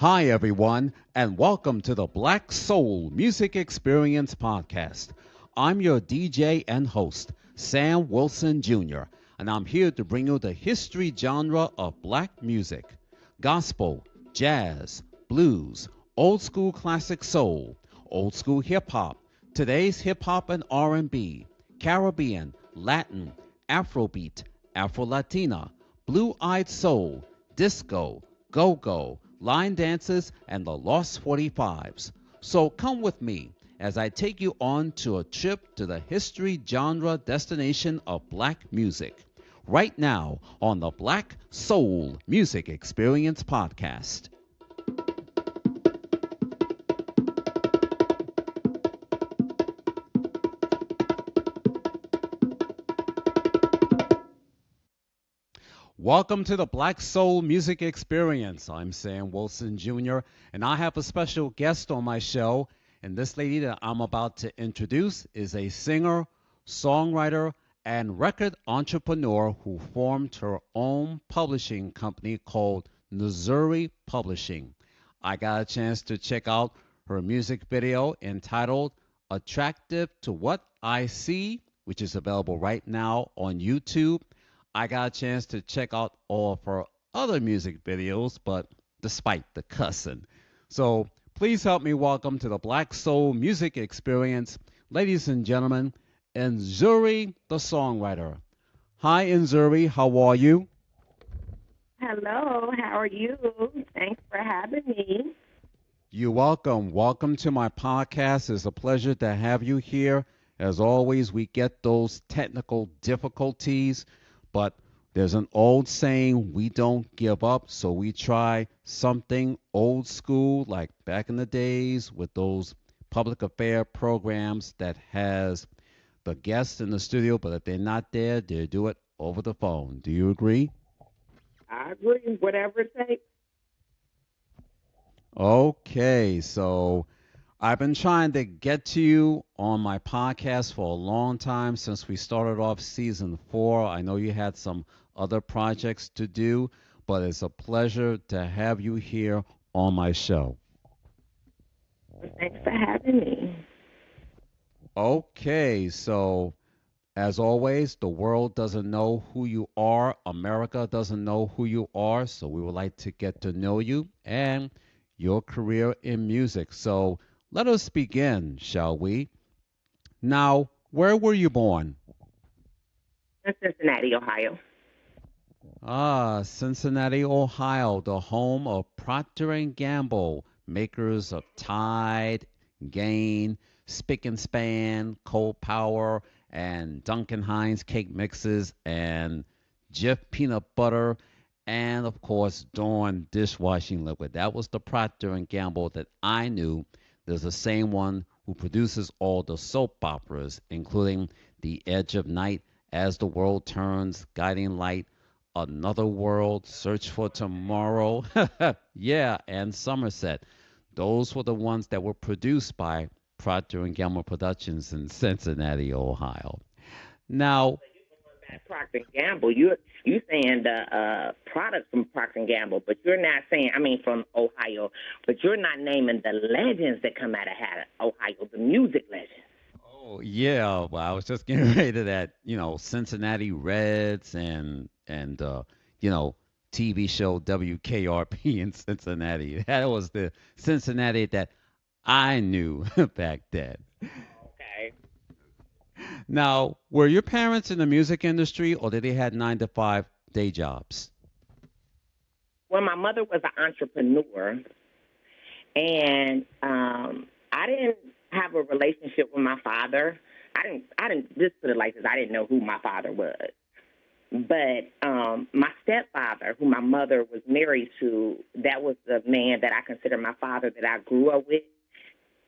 Hi, everyone, and welcome to the Black Soul Music Experience Podcast. I'm your DJ and host, Sam Wilson Jr., and I'm here to bring you the history genre of black music: gospel, jazz, blues, old school classic soul, old school hip hop, today's hip hop and R&B, Caribbean, Latin, Afrobeat, Afro-Latina, blue-eyed soul, disco, go-go, line dances, and the Lost 45s. So come with me as I take you on to a trip to the history genre destination of black music. Right now on the Black Soul Music Experience Podcast. Welcome to the Black Soul Music Experience. I'm Sam Wilson Jr., and I have a special guest on my show. And this lady that I'm about to introduce is a singer, songwriter, and record entrepreneur who formed her own publishing company called NZURI Publishing. I got a chance to check out her music video entitled Attractive to What I See, which is available right now on YouTube. I got a chance to check out all of her other music videos, but despite the cussing. So please help me welcome to the Black Soul Music Experience, ladies and gentlemen, Nzuri the Songwriter. Hi, Nzuri. How are you? Hello, how are you? Thanks for having me. You're welcome. Welcome to my podcast. It's a pleasure to have you here. As always, we get those technical difficulties, but there's an old saying, we don't give up, so we try something old school, like back in the days with those public affair programs that has the guests in the studio, but if they're not there, they do it over the phone. Do you agree? I agree, whatever it takes. Okay, so I've been trying to get to you on my podcast for a long time since we started off season 4. I know you had some other projects to do, but it's a pleasure to have you here on my show. Thanks for having me. Okay, so as always, the world doesn't know who you are. America doesn't know who you are, so we would like to get to know you and your career in music. So let us begin, shall we? Now, where were you born? In Cincinnati, Ohio. Cincinnati, Ohio, the home of Procter and Gamble, makers of Tide, Gain, Spick and Span, Cold Power, and Duncan Hines cake mixes, and Jif peanut butter, and of course Dawn dishwashing liquid. That was the Procter and Gamble that I knew. There's the same one who produces all the soap operas, including The Edge of Night, As the World Turns, Guiding Light, Another World, Search for Tomorrow, yeah, and Somerset. Those were the ones that were produced by Procter and Gamble Productions in Cincinnati, Ohio. Now, Procter and Gamble. You saying the products from Procter and Gamble, but you're not saying. I mean, from Ohio, but you're not naming the legends that come out of Ohio, the music legends. oh yeah, well, I was just getting ready to that, Cincinnati Reds and you know, TV show WKRP in Cincinnati. That was the Cincinnati that I knew back then. Okay. Now, were your parents in the music industry or did they had 9 to 5 day jobs? Well, my mother was an entrepreneur, and I didn't have a relationship with my father. I didn't just put it like this. I didn't know who my father was. But my stepfather, who my mother was married to, that was the man that I consider my father that I grew up with.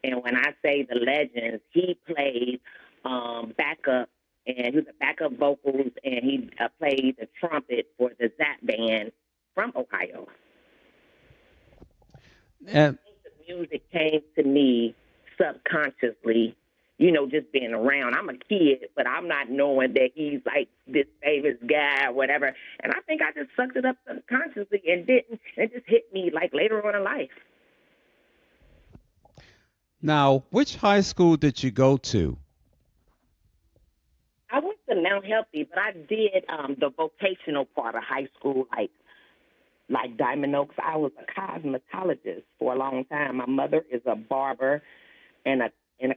And when I say the legends, he played backup, and he was a backup vocals, and he played the trumpet for the Zap band from Ohio. And The music came to me subconsciously just being around. I'm a kid, but I'm not knowing that he's like this famous guy or whatever. And I think I just sucked it up subconsciously and didn't, and it just hit me like later on in life. Now, which high school did you go to? I went to Mount Healthy, but I did the vocational part of high school, like Diamond Oaks. I was a cosmetologist for a long time. My mother is a barber and a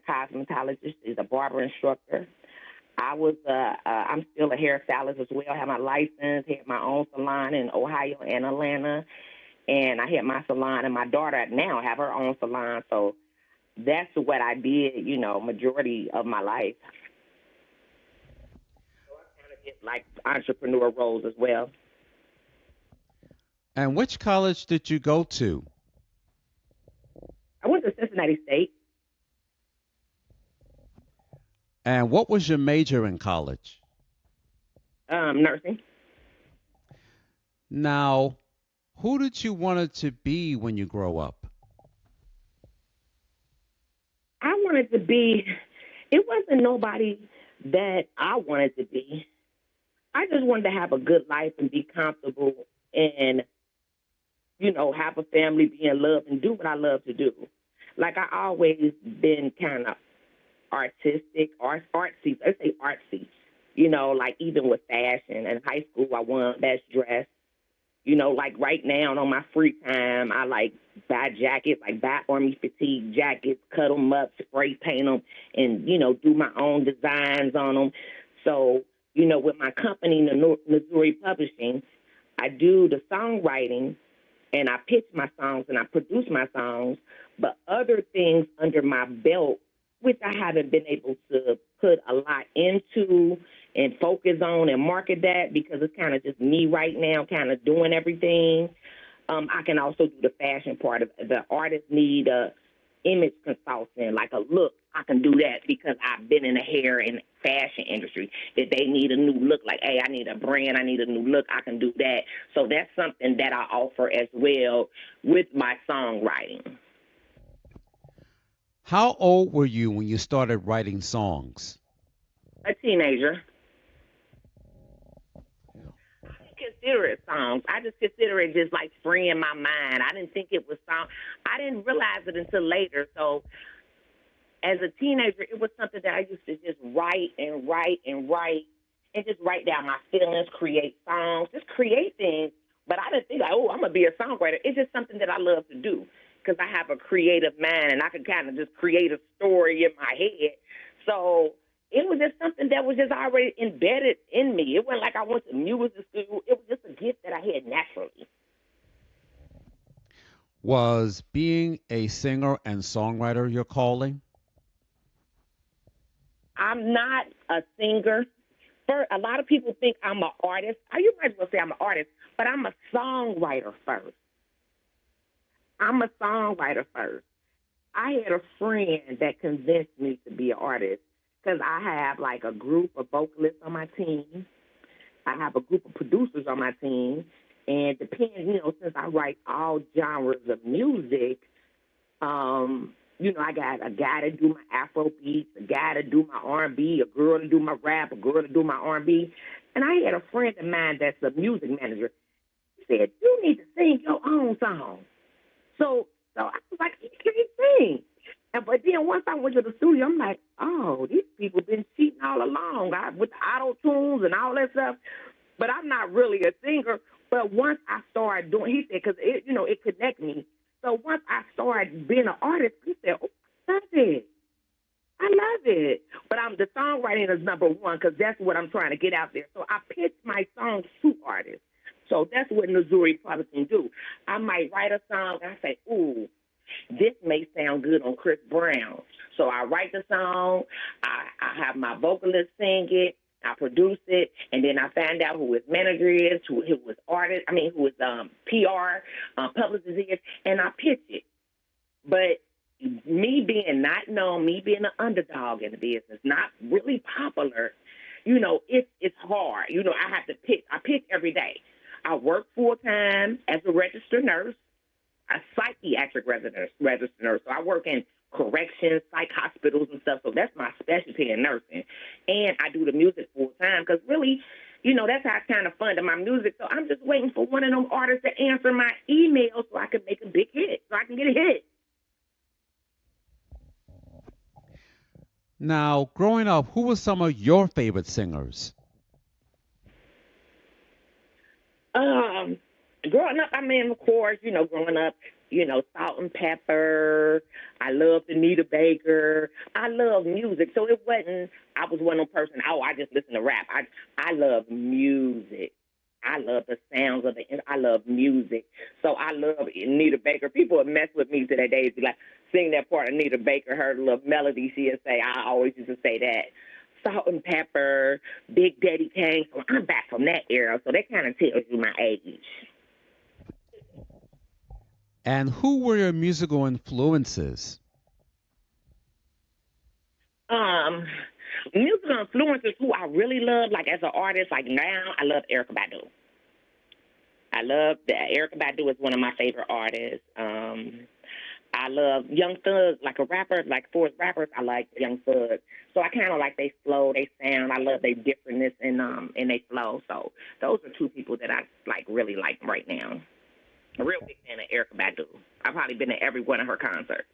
cosmetologist. She's a barber instructor. I'm still a hairstylist as well. I have my license, had my own salon in Ohio and Atlanta, and I had my salon, and my daughter now have her own salon. So that's what I did, majority of my life. So I kind of get like entrepreneur roles as well. And which college did you go to? I went to Cincinnati State. And what was your major in college? Nursing. Now, who did you want it to be when you grow up? I wanted to be, it wasn't nobody that I wanted to be. I just wanted to have a good life and be comfortable and, have a family, be in love, and do what I love to do. Like, I always been kind of artistic, artsy. I say artsy, like even with fashion. In high school, I won best dress. Like right now on my free time, I like buy jackets, like buy army fatigue jackets, cut them up, spray paint them, and, do my own designs on them. So, with my company, NZURI Publishing, I do the songwriting and I pitch my songs and I produce my songs, but other things under my belt, which I haven't been able to put a lot into and focus on and market that because it's kind of just me right now, kind of doing everything. I can also do the fashion part of the artist need a image consultant, like a look. I can do that because I've been in the hair and fashion industry. If they need a new look, like, hey, I need a brand, I need a new look, I can do that. So that's something that I offer as well with my songwriting. How old were you when you started writing songs? A teenager. Consider it songs. I just consider it just like freeing my mind. I didn't think it was song. I didn't realize it until later. So as a teenager, it was something that I used to just write and write and write and just write down my feelings, create songs, just create things. But I didn't think, like, oh, I'm going to be a songwriter. It's just something that I love to do because I have a creative mind and I can kind of just create a story in my head. So it was just something that was just already embedded in me. It wasn't like I went to music school. It was just a gift that I had naturally. Was being a singer and songwriter your calling? I'm not a singer. A lot of people think I'm an artist. You might as well say I'm an artist, but I'm a songwriter first. I'm a songwriter first. I had a friend that convinced me to be an artist because I have like a group of vocalists on my team. I have a group of producers on my team. And depends, since I write all genres of music, I got a guy to do my Afro beats, a guy to do my R&B, a girl to do my rap, a girl to do my R&B. And I had a friend of mine that's a music manager. He said, you need to sing your own song. So I was like, he can't sing. But then once I went to the studio, I'm like, oh, these people been cheating all along with the auto tunes and all that stuff. But I'm not really a singer. But once I started doing, he said, because it connected me. So once I started being an artist, he said, oh, I love it. I love it. But the songwriting is number one because that's what I'm trying to get out there. So I pitch my songs to artists. So that's what NZURI Publishing do. I might write a song and I say, ooh, this may sound good on Chris Brown. So I write the song, I have my vocalist sing it, I produce it, and then I find out who his manager is, who his who his PR publicist is, and I pitch it. But me being not known, me being an underdog in the business, not really popular, it's hard. I have to pitch. I pitch every day. I work full time as a registered nurse, a psychiatric registered nurse. So I work in corrections, psych hospitals and stuff. So that's my specialty in nursing. And I do the music full time because really, that's how I kind of funded my music. So I'm just waiting for one of them artists to answer my email so I can make a big hit, so I can get a hit. Now, growing up, who were some of your favorite singers? Um, Growing up, I mean, of course, growing up, Salt and Pepper. I loved Anita Baker. I love music, so it wasn't. I was one of those person. Oh, I just listen to rap. I love music. I love the sounds of it. I love music, so I love Anita Baker. People would mess with me to that day, be like, sing that part of Anita Baker, her little melody. She'd say, I always used to say that. Salt and Pepper, Big Daddy Kane. So I'm back from that era, so that kind of tells you my age. And who were your musical influences? Um, Musical influences who I really love, like as an artist, like now, I love Erykah Badu. I love that. Erykah Badu is one of my favorite artists. I love Young Thug, like a rapper, like for rappers, I like Young Thug. So I kind of like they flow, they sound. I love their differentness in they flow. So those are two people that I really like right now. A real big fan of Erykah Badu. I've probably been to every one of her concerts.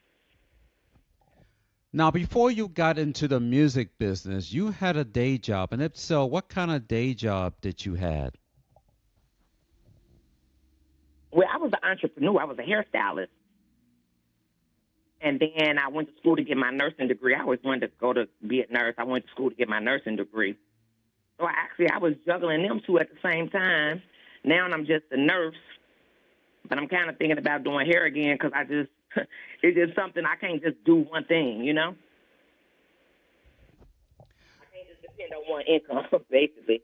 Now, before you got into the music business, you had a day job, and if so, what kind of day job did you have? Well, I was an entrepreneur. I was a hairstylist. And then I went to school to get my nursing degree. I always wanted to go to be a nurse. I went to school to get my nursing degrry. So I was juggling them two at the same time. Now I'm just a nurse, but I'm kind of thinking about doing hair again because it's just something I can't just do one thing, I can't just depend on one income, basically.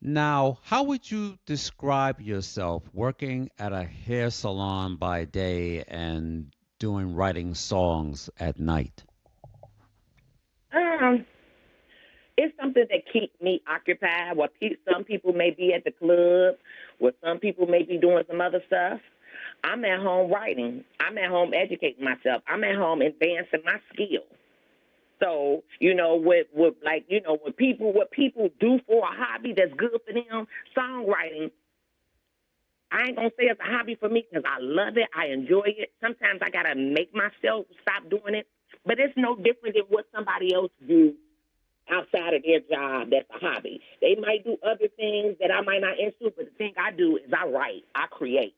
Now, how would you describe yourself working at a hair salon by day and writing songs at night? It's something that keeps me occupied. Some people may be at the club, where some people may be doing some other stuff. I'm at home writing. I'm at home educating myself. I'm at home advancing my skills. So, what people do for a hobby that's good for them, songwriting, I ain't going to say it's a hobby for me because I love it. I enjoy it. Sometimes I got to make myself stop doing it. But it's no different than what somebody else do outside of their job that's a hobby. They might do other things that I might not into, but the thing I do is I write. I create.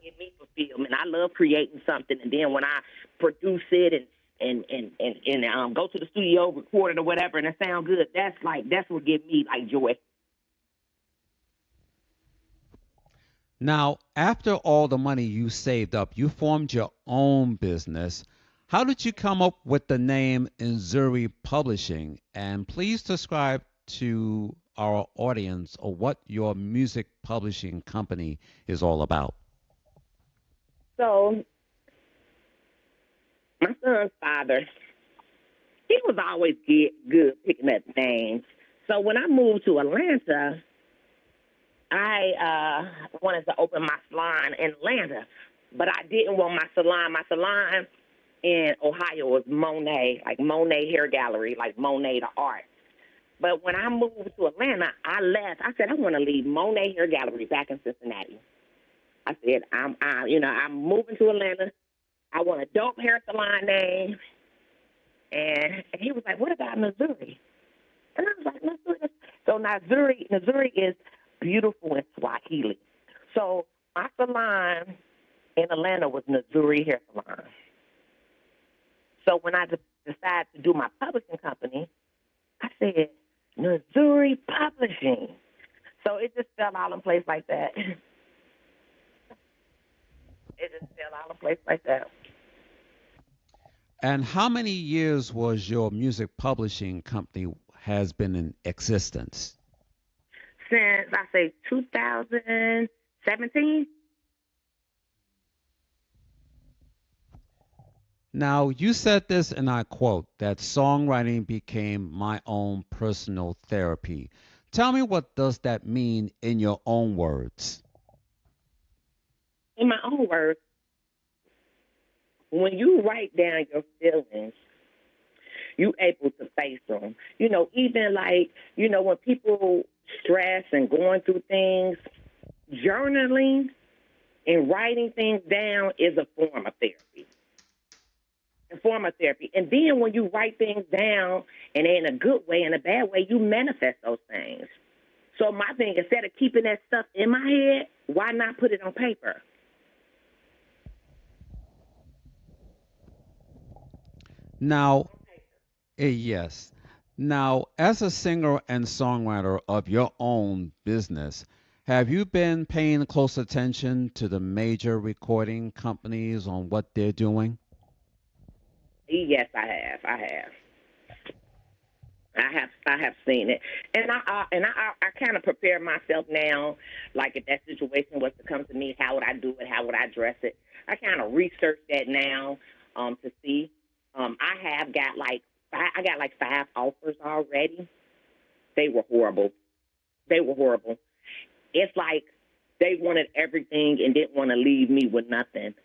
Give me fulfillment. I love creating something, and then when I produce it and go to the studio, record it or whatever, and it sounds good, that's what gives me joy. Now, after all the money you saved up, you formed your own business. How did you come up with the name NZURI Publishing? And please describe to our audience what your music publishing company is all about. So, my son's father, he was always good picking up names. So when I moved to Atlanta, I wanted to open my salon in Atlanta, but I didn't want my salon. My salon in Ohio was Monet, like Monet Hair Gallery, like Monet the art. But when I moved to Atlanta, I left. I said I want to leave Monet Hair Gallery back in Cincinnati. I said, I'm moving to Atlanta. I want a dope hair salon name. And he was like, what about Nzuri? And I was like, Nzuri. So Nzuri is beautiful in Swahili. So my salon in Atlanta was Nzuri Hair Salon. So when I decided to do my publishing company, I said, NZURI Publishing. So it just fell all in place like that. It just fell out of place like that. And how many years was your music publishing company has been in existence? Since, I say, 2017. Now, you said this, and I quote, that songwriting became my own personal therapy. Tell me, what does that mean in your own words? In my own words, when you write down your feelings, you able to face them. Even like, when people stress and going through things, journaling and writing things down is a form of therapy. A form of therapy. And then when you write things down, and in a good way, in a bad way, you manifest those things. So my thing, instead of keeping that stuff in my head, why not put it on paper? Now, yes. Now, as a singer and songwriter of your own business, have you been paying close attention to the major recording companies on what they're doing? Yes, I have. I have seen it, and I kind of prepare myself now. Like if that situation was to come to me, how would I do it? How would I address it? I kind of research that now, to see. I have got like I got like 5 offers already. They were horrible. They were horrible. It's like they wanted everything and didn't want to leave me with nothing.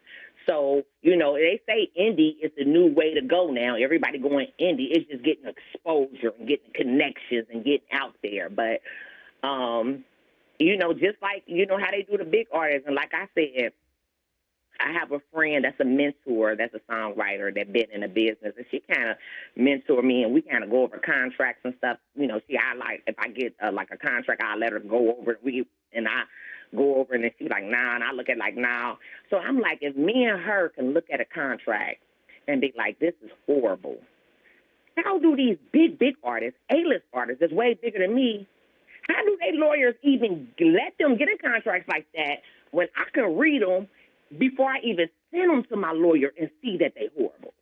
So, they say indie is the new way to go now. Everybody going indie. It's just getting exposure and getting connections and getting out there. But, just like, how they do the big artists. And like I said, I have a friend that's a mentor, that's a songwriter that been in the business, and she kind of mentor me, and we kind of go over contracts and stuff. I like if I get like a contract, I let her go over it. I go over, and then she's like, nah, and I look at it like, nah. So I'm like, if me and her can look at a contract and be like, this is horrible. How do these big artists, A-list artists, that's way bigger than me, how do they lawyers even let them get in contracts like that when I can read them before I even send them to my lawyer and see that they're horrible?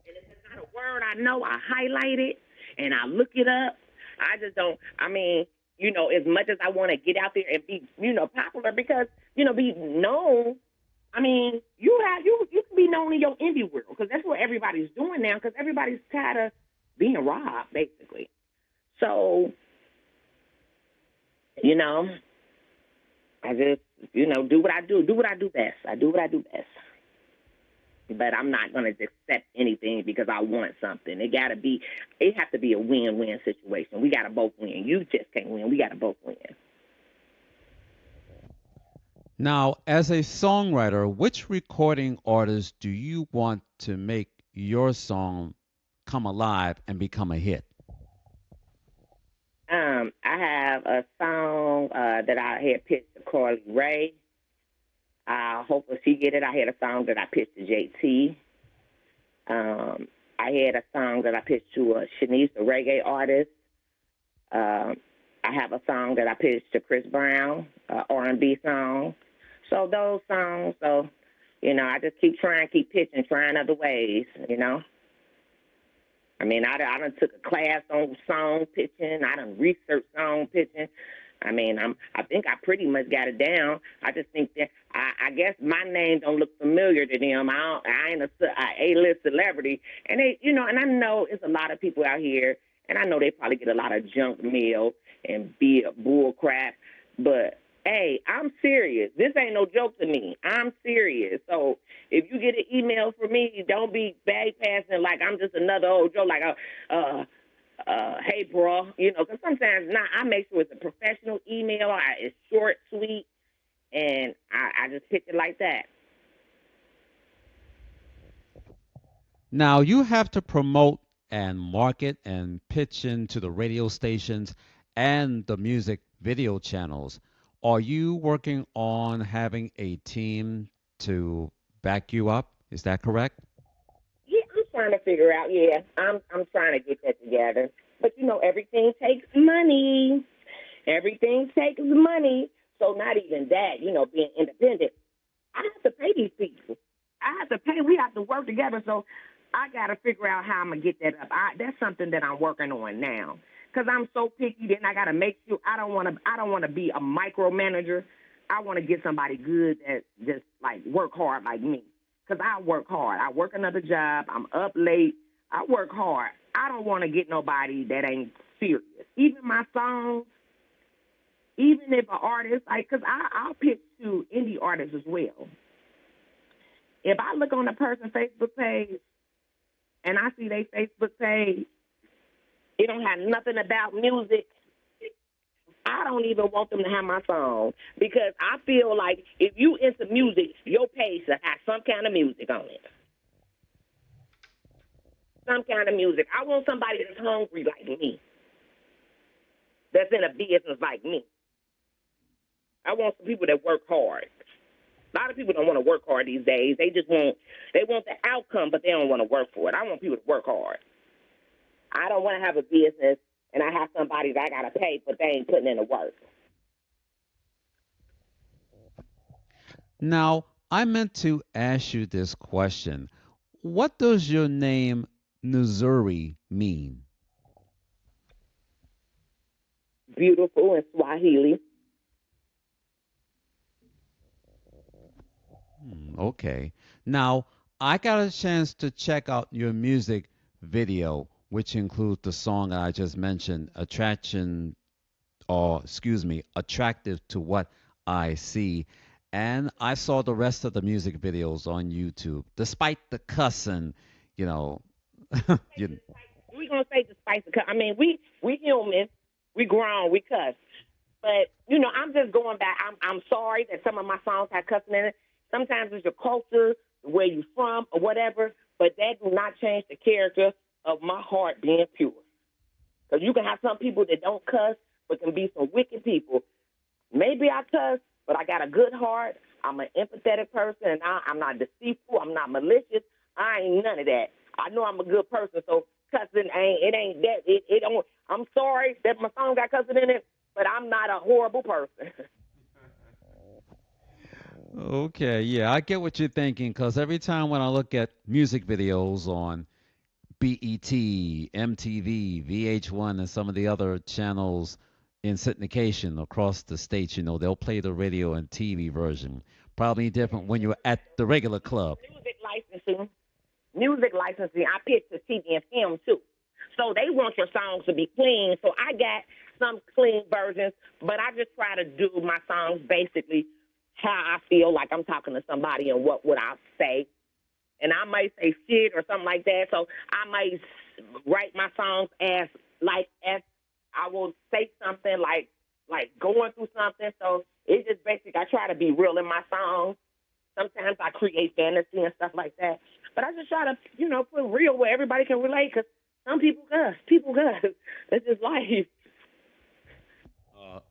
And if it's not a word I know, I highlight it and I look it up. I just don't, as much as I want to get out there and be, popular because, be known, you can be known in your indie world because that's what everybody's doing now because everybody's tired of being robbed, basically. So, I just, do what I do. Do what I do best. I do what I do best. But I'm not going to accept anything because I want something. It has to be a win-win situation. We got to both win. You just can't win. We got to both win. Now, as a songwriter, which recording artist do you want to make your song come alive and become a hit? I have a song that I had pitched to Carly Rae. Hopefully she get it. I had a song that I pitched to JT. I had a song that I pitched to Shanice, the reggae artist. I have a song that I pitched to Chris Brown, R&B song. So those songs, I just keep pitching, trying other ways, I done took a class on song pitching. I done researched song pitching. I think I pretty much got it down. I just think that I guess my name don't look familiar to them. I ain't a A-list celebrity, and and I know it's a lot of people out here, and I know they probably get a lot of junk mail and bull crap, but. Hey, I'm serious. This ain't no joke to me. I'm serious. So if you get an email from me, don't be bypassing like I'm just another old Joe, like hey, bro, because sometimes I make sure it's a professional email. It's short, sweet, and I just pitch it like that. Now, you have to promote and market and pitch into the radio stations and the music video channels. Are you working on having a team to back you up? Is that correct? Yeah, I'm trying to figure out. Yeah, I'm trying to get that together. But everything takes money. Everything takes money. So not even that. Being independent, I have to pay these people. I have to pay. We have to work together. So I got to figure out how I'm gonna get that up. That's something that I'm working on now. Because I'm so picky, then I got to make sure I don't want to be a micromanager. I want to get somebody good that just like work hard like me. Because I work hard. I work another job. I'm up late. I work hard. I don't want to get nobody that ain't serious. Even my songs, even if an artist, like, because I'll pitch to indie artists as well. If I look on a person's Facebook page and I see their Facebook page, it don't have nothing about music, I don't even want them to have my song because I feel like if you into music, your page should have some kind of music on it. Some kind of music. I want somebody that's hungry like me, that's in a business like me. I want some people that work hard. A lot of people don't want to work hard these days. They want the outcome, but they don't want to work for it. I want people to work hard. I don't want to have a business and I have somebody that I got to pay, but they ain't putting in the work. Now, I meant to ask you this question. What does your name Nzuri mean? Beautiful in Swahili. Okay. Now, I got a chance to check out your music video, which includes the song I just mentioned, Attractive to What I See. And I saw the rest of the music videos on YouTube. Despite the cussing, you know, you, We gonna say despite the cuss. I mean, we human, we grown, we cuss. But I'm just going back. I'm sorry that some of my songs have cussing in it. Sometimes it's your culture, where you from, or whatever. But that do not change the character of my heart being pure. Because you can have some people that don't cuss, but can be some wicked people. Maybe I cuss, but I got a good heart. I'm an empathetic person, and I'm not deceitful. I'm not malicious. I ain't none of that. I know I'm a good person, so cussing ain't that. It don't. I'm sorry that my song got cussing in it, but I'm not a horrible person. okay, yeah, I get what you're thinking because every time when I look at music videos on BET, MTV, VH1, and some of the other channels in syndication across the states, they'll play the radio and TV version. Probably different when you're at the regular club. Music licensing, I pitch to TV and film too. So they want your songs to be clean. So I got some clean versions, but I just try to do my songs basically how I feel like I'm talking to somebody and what would I say. And I might say shit or something like that. So I might write my songs as I will say something like going through something. So it's just basically I try to be real in my songs. Sometimes I create fantasy and stuff like that. But I just try to, put real where everybody can relate because some people cuss. People cuss. It's just life.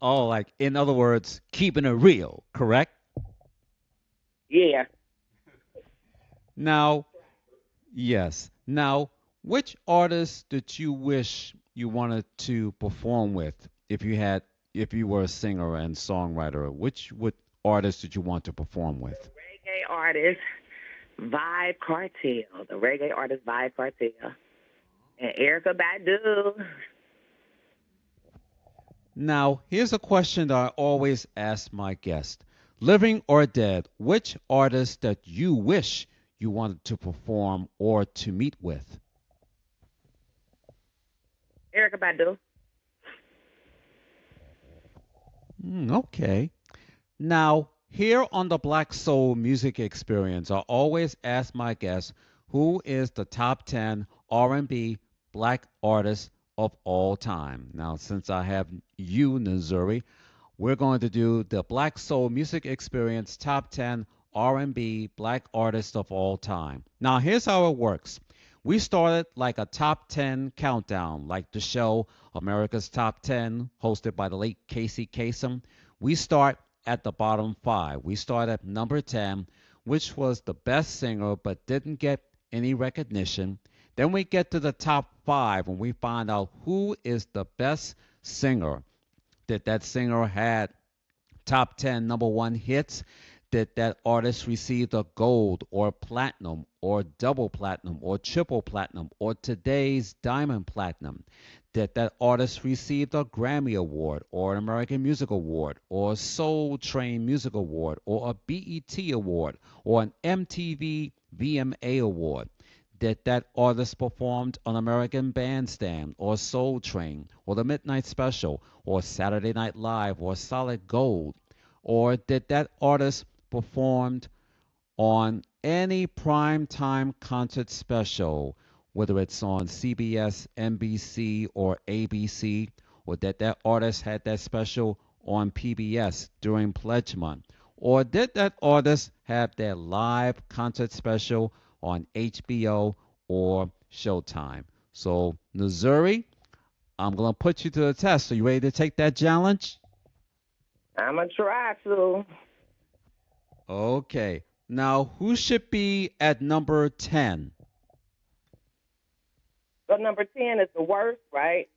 Like, in other words, keeping it real, correct? Yeah. Now, yes. Now, which artists did you wish you wanted to perform with if you were a singer and songwriter? Which artists did you want to perform with? Reggae artist Vibe Cartel. The reggae artist Vibe Cartel. And Erica Badu. Now, here's a question that I always ask my guests. Living or dead, which artist that you wish you wanted to perform or to meet with? Erica Badu. Okay. Now, here on the Black Soul Music Experience, I always ask my guests who is the top 10 R&B black artist of all time. Now, since I have you, Nzuri, we're going to do the Black Soul Music Experience top 10 R&B black artists of all time. Now, here's how it works. We started like a top 10 countdown, like the show America's Top 10, hosted by the late Casey Kasem. We start at the bottom 5. We start at number 10, which was the best singer but didn't get any recognition. Then we get to the top 5 and we find out who is the best singer. Did that singer had top 10 number 1 hits? Did that artist receive a gold or platinum or double platinum or triple platinum or today's diamond platinum? Did that artist receive a Grammy Award or an American Music Award or a Soul Train Music Award or a BET Award or an MTV VMA Award? Did that artist performed on American Bandstand or Soul Train or The Midnight Special or Saturday Night Live or Solid Gold? Or did that artist performed on any primetime concert special, whether it's on CBS, NBC, or ABC, or that artist had that special on PBS during Pledge Month, or did that artist have their live concert special on HBO or Showtime? So, Missouri, I'm going to put you to the test. Are you ready to take that challenge? I'm going to try to. Okay. Now, who should be at number 10? So number 10 is the worst, right?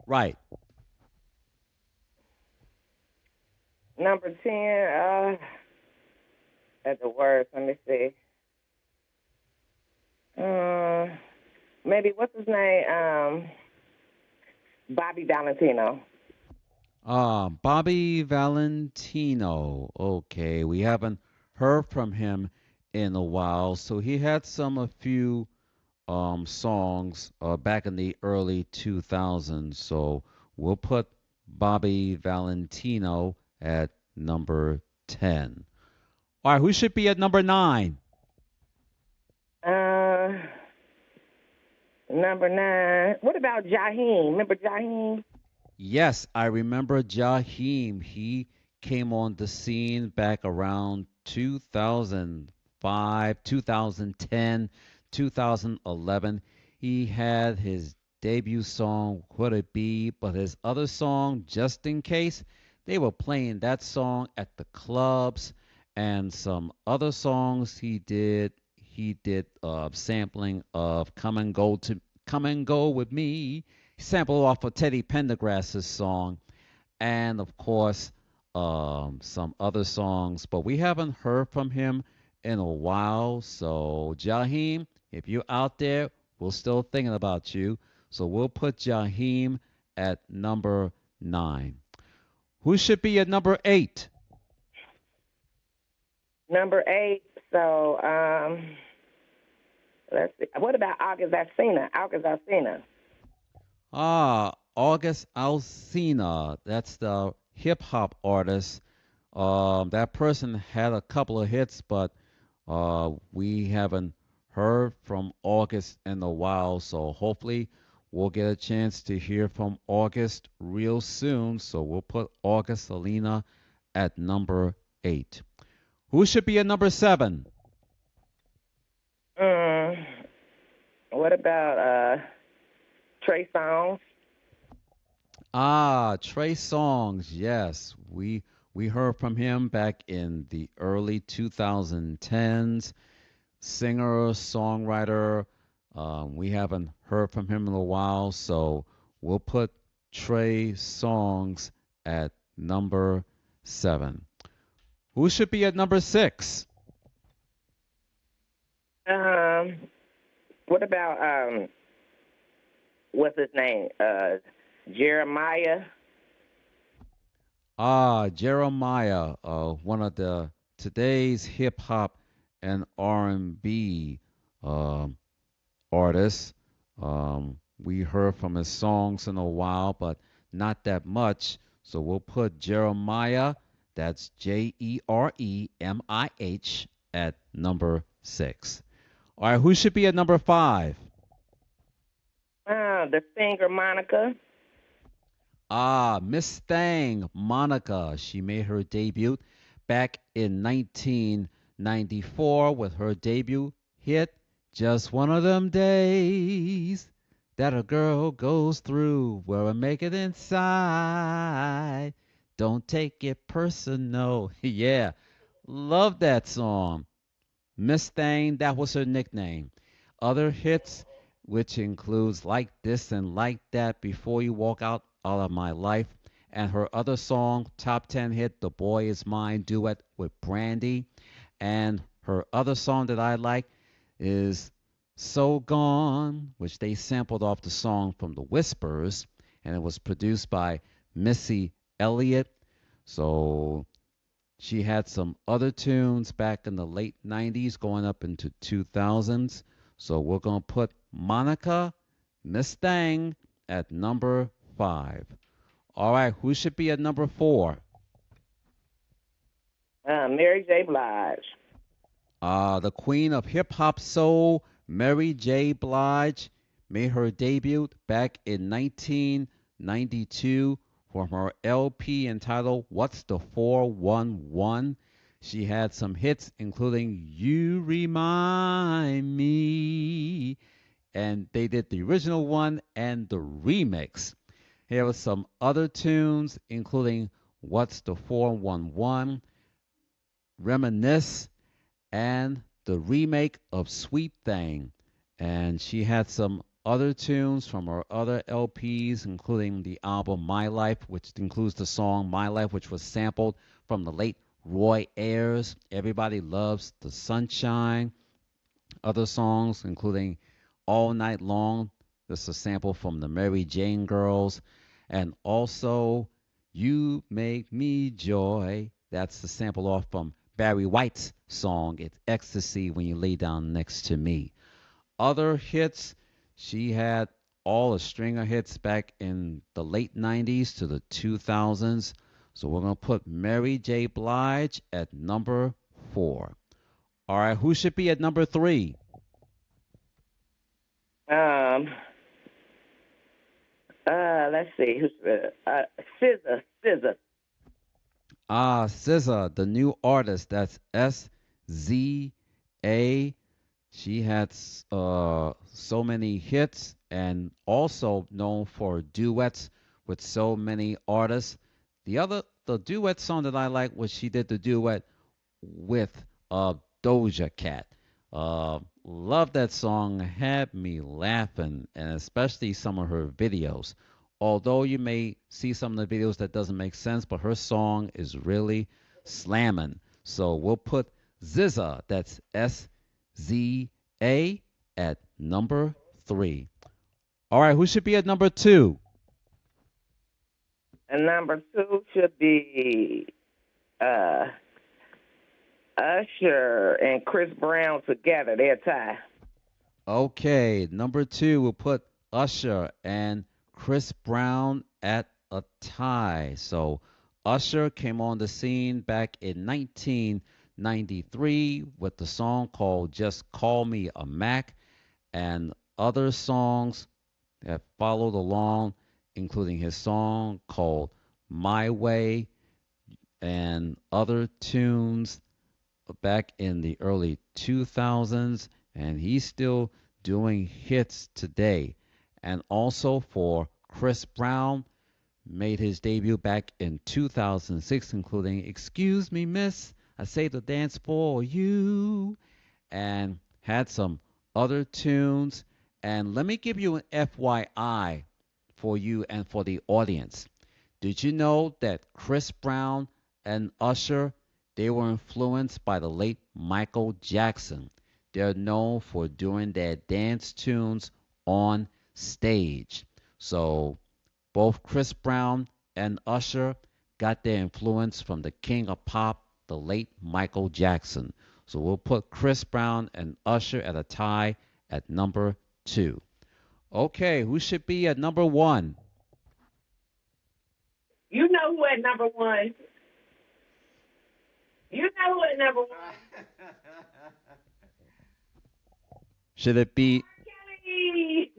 Right. Number 10, at the worst, let me see. Maybe, what's his name? Bobby Valentino. Bobby Valentino. Okay, we haven't heard from him in a while. So he had a few songs back in the early 2000s. So we'll put Bobby Valentino at number 10. All right, who should be at number 9? Uh, Number 9. What about Jaheim? Remember Jaheim? Yes, I remember Jaheim. He came on the scene back around 2005, 2010, 2011. He had his debut song, Could It Be? But his other song, Just in Case, they were playing that song at the clubs, and some other songs he did sampling of Come and Go with Me, sampled off of Teddy Pendergrass's song, and of course, some other songs. But we haven't heard from him in a while. So, Jaheim, if you're out there, we're still thinking about you. So, we'll put Jaheim at number 9. Who should be at number 8? Number 8. So, let's see. What about August Alsina? August Alsina. August Alsina. That's the hip hop artist. That person had a couple of hits, but we haven't heard from August in a while. So hopefully we'll get a chance to hear from August real soon. So we'll put August Alina at number 8. Who should be at number 7? Mm, what about Trey Songz? Trey Songz. Yes, we heard from him back in the early 2010s. Singer, songwriter. We haven't heard from him in a while, so we'll put Trey Songz at number 7. Who should be at number 6? Um, what about what's his name? Jeremiah. Jeremiah, one of the today's hip hop and R&B artists. We heard from his songs in a while, but not that much. So we'll put Jeremiah, that's Jeremih, at number 6. All right, who should be at number 5? The singer Monica. Miss Thang, Monica. She made her debut back in 1994 with her debut hit, Just One of Them Days That a Girl Goes Through, where I make it inside. Don't take it personal. Yeah, love that song. Miss Thang, that was her nickname. Other hits, which includes Like This and Like That, Before You Walk Out of My Life, and her other song, top 10 hit, The Boy Is Mine, duet with Brandy. And her other song that I like is So Gone, which they sampled off the song from The Whispers, and it was produced by Missy Elliott. So she had some other tunes back in the late 90s going up into 2000s. So we're going to put Monica Miss Thang at number 5. All right, who should be at number 4? Mary J. Blige. The queen of hip hop soul, Mary J. Blige, made her debut back in 1992 from her LP entitled What's the 411. She had some hits, including You Remind Me, and they did the original one and the remix. Here were some other tunes, including What's the 411, Reminisce, and the remake of Sweet Thing. And she had some other tunes from her other LPs, including the album My Life, which includes the song My Life, which was sampled from the late Roy Ayers. Everybody Loves the Sunshine. Other songs, including All Night Long. This is a sample from the Mary Jane Girls. And also You Make Me Joy. That's the sample off from Barry White's song, It's Ecstasy When You Lay Down Next to Me. Other hits, she had all a string of hits back in the late 90s to the 2000s. So we're going to put Mary J. Blige at number 4. All right, who should be at number 3? Let's see. Who's SZA. SZA, the new artist. That's SZA. She had so many hits and also known for duets with so many artists. The duet song that I like was she did the duet with Doja Cat. Love that song, had me laughing, and especially some of her videos. Although you may see some of the videos that doesn't make sense, but her song is really slamming. So we'll put ZZA, that's SZA, at number 3. All right, who should be at number 2? And number 2 should be Usher and Chris Brown together. They're tied. Okay, number 2, we'll put Usher and Chris Brown at a tie. So Usher came on the scene back in 1993 with the song called Just Call Me a Mac, and other songs that followed along, including his song called My Way and other tunes back in the early 2000s, and he's still doing hits today. And also for Chris Brown, made his debut back in 2006, including Excuse Me Miss, I Say to Dance for You, and had some other tunes. And let me give you an FYI for you and for the audience. Did you know that Chris Brown and Usher, they were influenced by the late Michael Jackson? They're known for doing their dance tunes on stage. So both Chris Brown and Usher got their influence from the king of pop, the late Michael Jackson. So we'll put Chris Brown and Usher at a tie at number 2. Okay, who should be at number 1? You know who at number 1. You know who at number 1. Should it be? Kelly.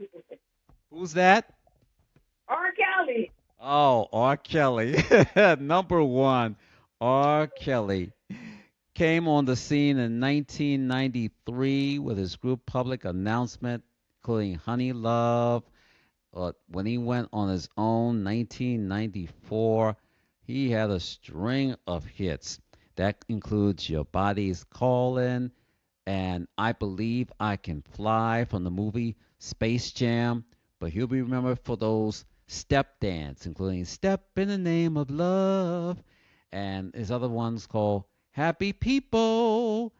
Who's that? R. Kelly. Oh, R. Kelly. Number 1, R. Kelly came on the scene in 1993 with his group Public Announcement, including Honey Love. When he went on his own, 1994, he had a string of hits. That includes Your Body's Calling and I Believe I Can Fly from the movie Space Jam. But he'll be remembered for those step dance, including Step in the Name of Love, and his other ones called Happy People,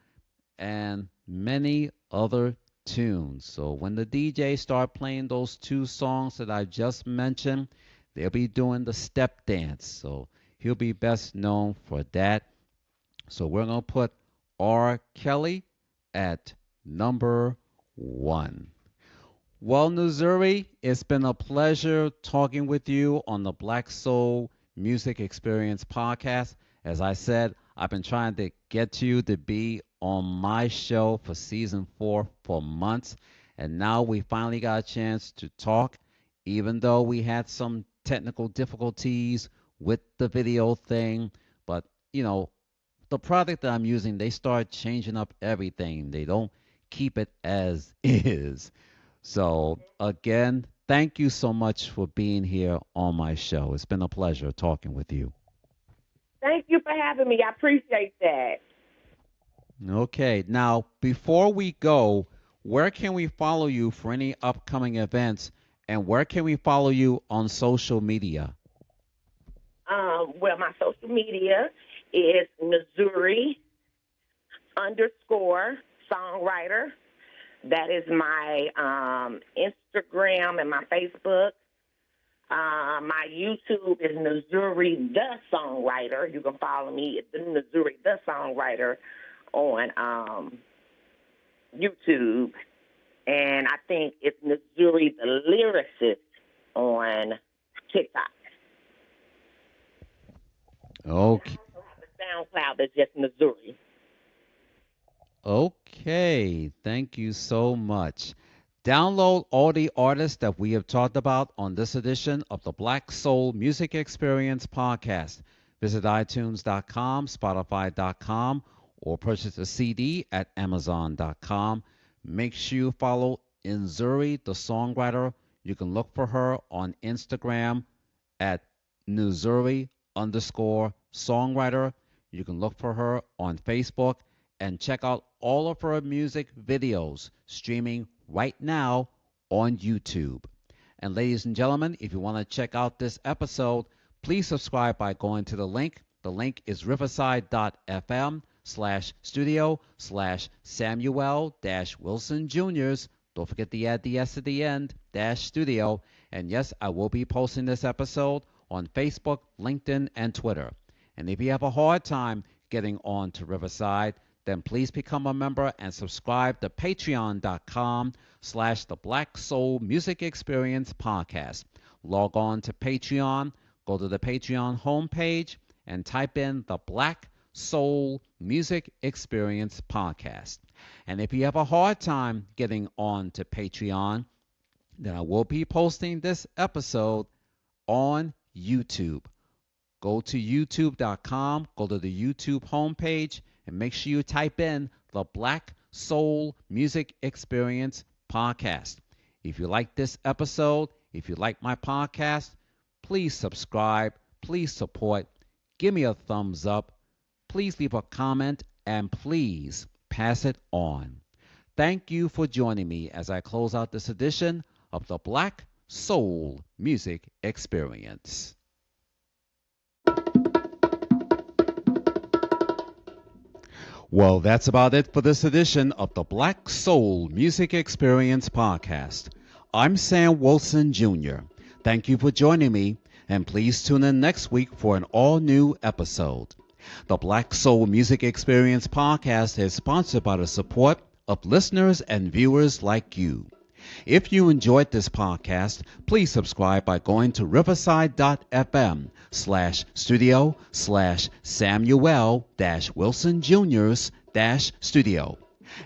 and many other tunes. So when the DJ start playing those 2 songs that I just mentioned, they'll be doing the step dance. So he'll be best known for that. So we're going to put R. Kelly at number 1. Well, Nzuri, it's been a pleasure talking with you on the Black Soul Music Experience podcast. As I said, I've been trying to get you to be on my show for season 4 for months, and now we finally got a chance to talk, even though we had some technical difficulties with the video thing. But, the product that I'm using, they start changing up everything. They don't keep it as is. So, again, thank you so much for being here on my show. It's been a pleasure talking with you. Thank you for having me. I appreciate that. Okay, now, before we go, where can we follow you for any upcoming events, and where can we follow you on social media? Well, my social media is NZURI_Songwriter. That is my Instagram and my Facebook. My YouTube is Nzuri The Songwriter. You can follow me at the Nzuri The Songwriter on YouTube. And I think it's Nzuri The Lyricist on TikTok. Okay. I also have the SoundCloud that's just Nzuri. Okay, thank you so much. Download all the artists that we have talked about on this edition of the Black Soul Music Experience podcast. Visit iTunes.com, Spotify.com, or purchase a CD at Amazon.com. Make sure you follow Nzuri the Songwriter. You can look for her on Instagram at Nzuri_Songwriter. You can look for her on Facebook and check out all of her music videos streaming right now on YouTube. And ladies and gentlemen, if you want to check out this episode, please subscribe by going to the link. The link is riverside.fm/studio/Samuel-Wilson Jr.'s. Don't forget to add the S at the end, -studio. And yes, I will be posting this episode on Facebook, LinkedIn, and Twitter. And if you have a hard time getting on to Riverside, then please become a member and subscribe to patreon.com/the Black Soul Music Experience podcast. Log on to Patreon, go to the Patreon homepage, and type in the Black Soul Music Experience podcast. And if you have a hard time getting on to Patreon, then I will be posting this episode on YouTube. Go to youtube.com, go to the YouTube homepage, and make sure you type in the Black Soul Music Experience podcast. If you like this episode, if you like my podcast, please subscribe, please support, give me a thumbs up, please leave a comment, and please pass it on. Thank you for joining me as I close out this edition of the Black Soul Music Experience. Well, that's about it for this edition of the Black Soul Music Experience podcast. I'm Sam Wilson Jr. Thank you for joining me, and please tune in next week for an all-new episode. The Black Soul Music Experience podcast is sponsored by the support of listeners and viewers like you. If you enjoyed this podcast, please subscribe by going to riverside.fm/studio/Samuel-Wilson Jr.'s-studio.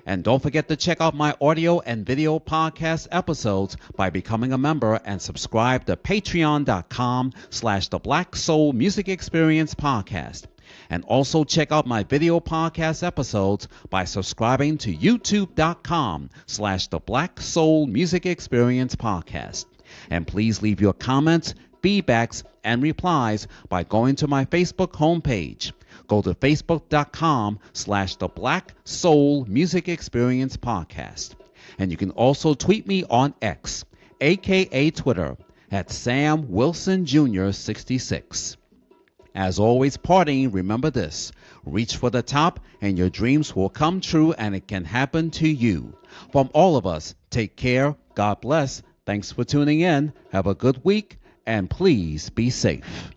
And don't forget to check out my audio and video podcast episodes by becoming a member and subscribe to patreon.com/the Black Soul Music Experience podcast. And also check out my video podcast episodes by subscribing to youtube.com/the Black Soul Music Experience podcast. And please leave your comments, feedbacks, and replies by going to my Facebook homepage. Go to facebook.com/the Black Soul Music Experience podcast. And you can also tweet me on X, aka Twitter, at Sam Wilson Jr. 66. As always, partying, remember this: reach for the top and your dreams will come true, and it can happen to you. From all of us, take care, God bless, thanks for tuning in, have a good week, and please be safe.